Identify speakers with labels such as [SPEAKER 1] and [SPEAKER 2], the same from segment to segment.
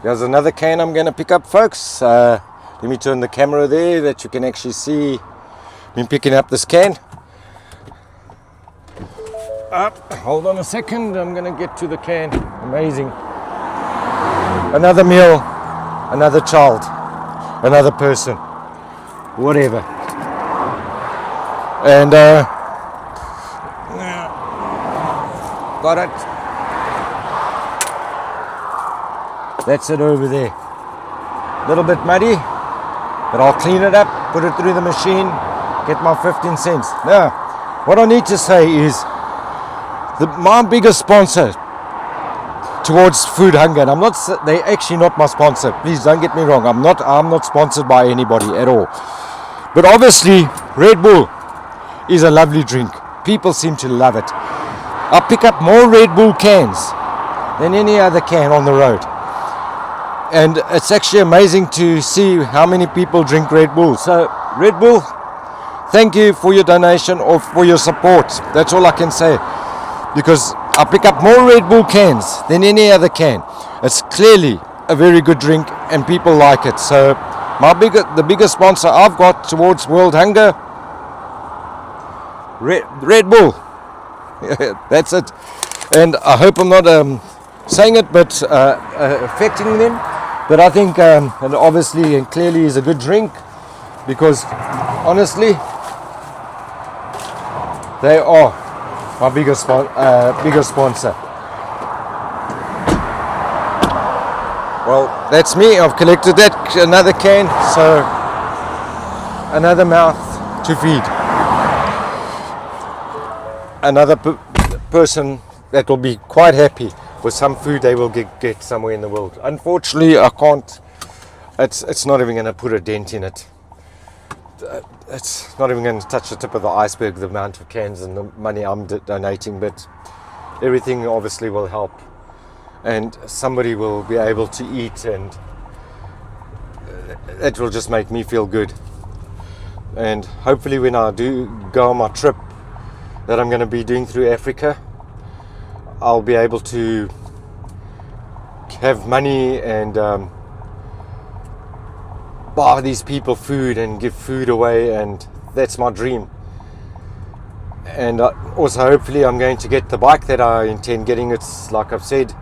[SPEAKER 1] There's another can I'm going to pick up, folks. Let me turn the camera there that you can actually see me picking up this can. Hold on a second, I'm going to get to the can. Amazing. Another meal, another child, another person, whatever. And got it. That's it over there. Little bit muddy, but I'll clean it up, put it through the machine, get my 15 cents. Now, what I need to say is my biggest sponsor towards Food Hunger, and they're actually not my sponsor. Please don't get me wrong. I'm not sponsored by anybody at all. But obviously, Red Bull is a lovely drink. People seem to love it. I pick up more Red Bull cans than any other can on the road. And it's actually amazing to see how many people drink Red Bull. So, Red Bull, thank you for your donation or for your support. That's all I can say. Because I pick up more Red Bull cans than any other can. It's clearly a very good drink and people like it. So, the biggest sponsor I've got towards World Hunger, Red Bull. That's it. And I hope I'm not saying it, but affecting them. But I think, and obviously and clearly, is a good drink because honestly, they are my biggest sponsor. Well, that's me. I've collected another can, so another mouth to feed. Another person that will be quite happy with some food they will get somewhere in the world. Unfortunately, I can't. It's not even going to put a dent in it. It's not even going to touch the tip of the iceberg, the amount of cans and the money I'm donating, but everything obviously will help. And somebody will be able to eat, and it will just make me feel good. And hopefully when I do go on my trip that I'm going to be doing through Africa, I'll be able to have money and buy these people food and give food away, and that's my dream. And also hopefully I'm going to get the bike that I intend getting. It's like I've said,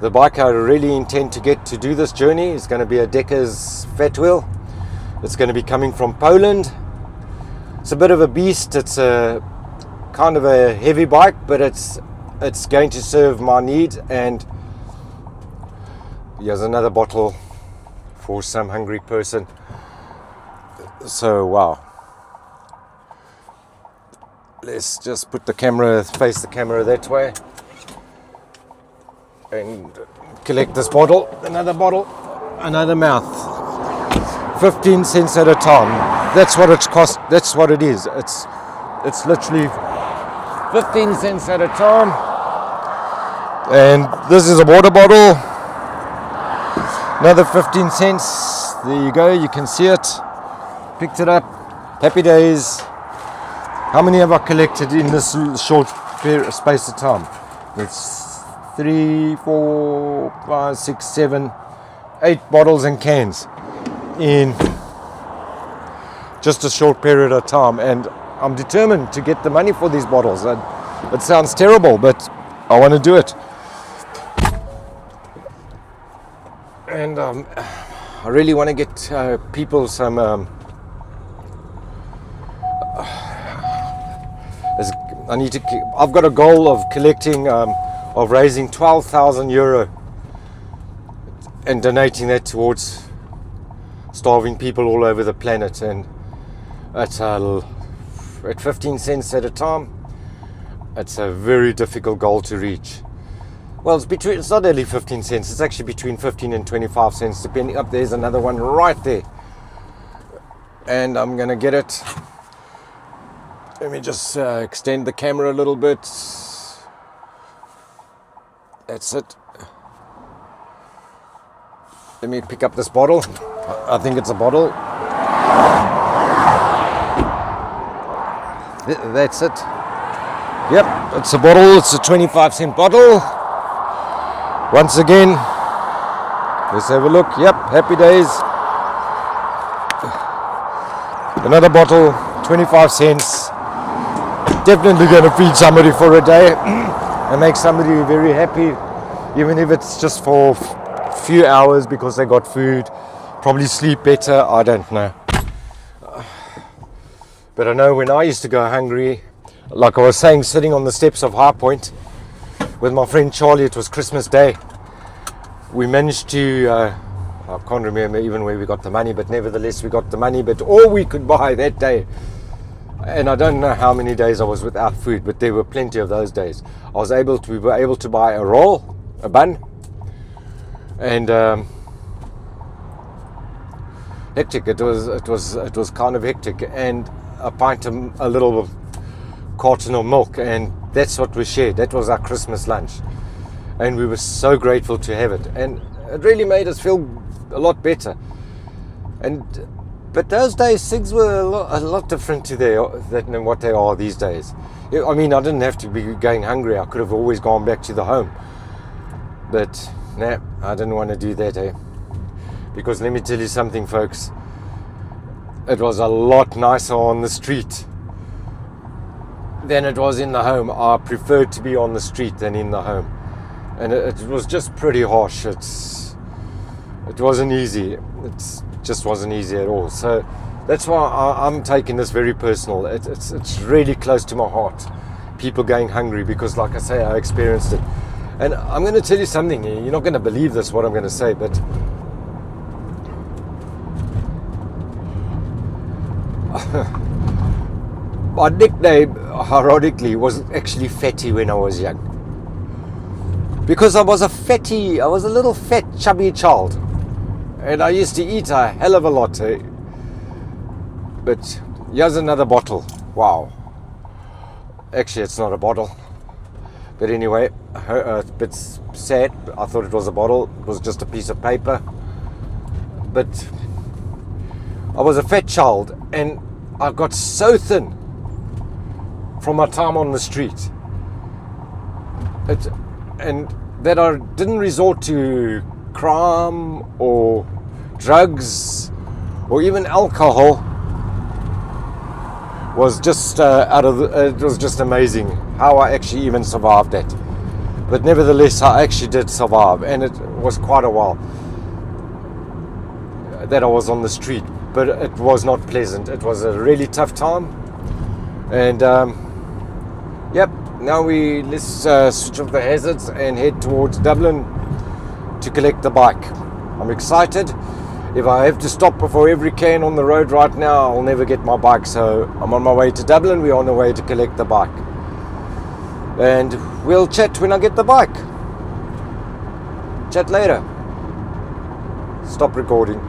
[SPEAKER 1] the bike I really intend to get to do this journey is going to be a Decker's Fat Wheel. It's going to be coming from Poland. It's a bit of a beast. It's a kind of a heavy bike, but it's going to serve my need. And here's another bottle for some hungry person. So wow, let's just face the camera that way and collect this bottle, another mouth, 15 cents at a time. That's what it's cost. That's what it is. It's literally 15 cents at a time. And this is a water bottle, another 15 cents. There you go, you can see it. Picked it up. Happy days. How many have I collected in this short space of time? It's 3, 4, 5, 6, 7, 8 bottles and cans in just a short period of time, and I'm determined to get the money for these bottles. It sounds terrible, but I want to do it. And I really want to get people some I've got a goal of collecting of raising 12,000 euro and donating that towards starving people all over the planet. And at 15 cents at a time, it's a very difficult goal to reach. Well, it's not only 15 cents, it's actually between 15 and 25 cents, depending. Up there's another one right there. And I'm going to get it. Let me just extend the camera a little bit. That's it. Let me pick up this bottle. I think it's a bottle. That's it. Yep, it's a bottle. It's a 25-cent bottle. Once again, Let's have a look. Yep, happy days. Another bottle, 25 cents. Definitely going to feed somebody for a day and make somebody very happy, even if it's just for a few hours because they got food. Probably sleep better, I don't know. But I know when I used to go hungry, like I was saying, sitting on the steps of High Point with my friend Charlie, it was Christmas Day. We managed to, I can't remember even where we got the money, but nevertheless we got the money, but all we could buy that day, and I don't know how many days I was without food, but there were plenty of those days. We were able to buy a roll, a bun, and hectic. It was kind of hectic, and a pint of a little carton of milk, and that's what we shared. That was our Christmas lunch, and we were so grateful to have it, and it really made us feel a lot better. But those days things were a lot different than what they are these days. I mean, I didn't have to be going hungry. I could have always gone back to the home, but nah, I didn't want to do that, because let me tell you something, folks, it was a lot nicer on the street than it was in the home. I preferred to be on the street than in the home, and it was just pretty harsh. It wasn't easy. It just wasn't easy at all. So that's why I'm taking this very personal. It's really close to my heart, people going hungry, because like I say, I experienced it. And I'm going to tell you something here. You're not going to believe this, what I'm going to say, but my nickname, ironically, was actually Fatty when I was young. Because I was a little fat, chubby child. And I used to eat a hell of a lot. But here's another bottle. Wow. Actually, it's not a bottle. But anyway, a bit sad. I thought it was a bottle. It was just a piece of paper. But I was a fat child, and I got so thin from my time on the street. And that I didn't resort to crime or drugs or even alcohol was just it was just amazing how I actually even survived that. But nevertheless, I actually did survive, and it was quite a while that I was on the street, but it was not pleasant. It was a really tough time, and yep, now let's switch off the hazards and head towards Dublin to collect the bike. I'm excited. If I have to stop before every can on the road right now, I'll never get my bike. So I'm on my way to Dublin. We're on the way to collect the bike, and we'll chat when I get the bike. Chat later. Stop recording.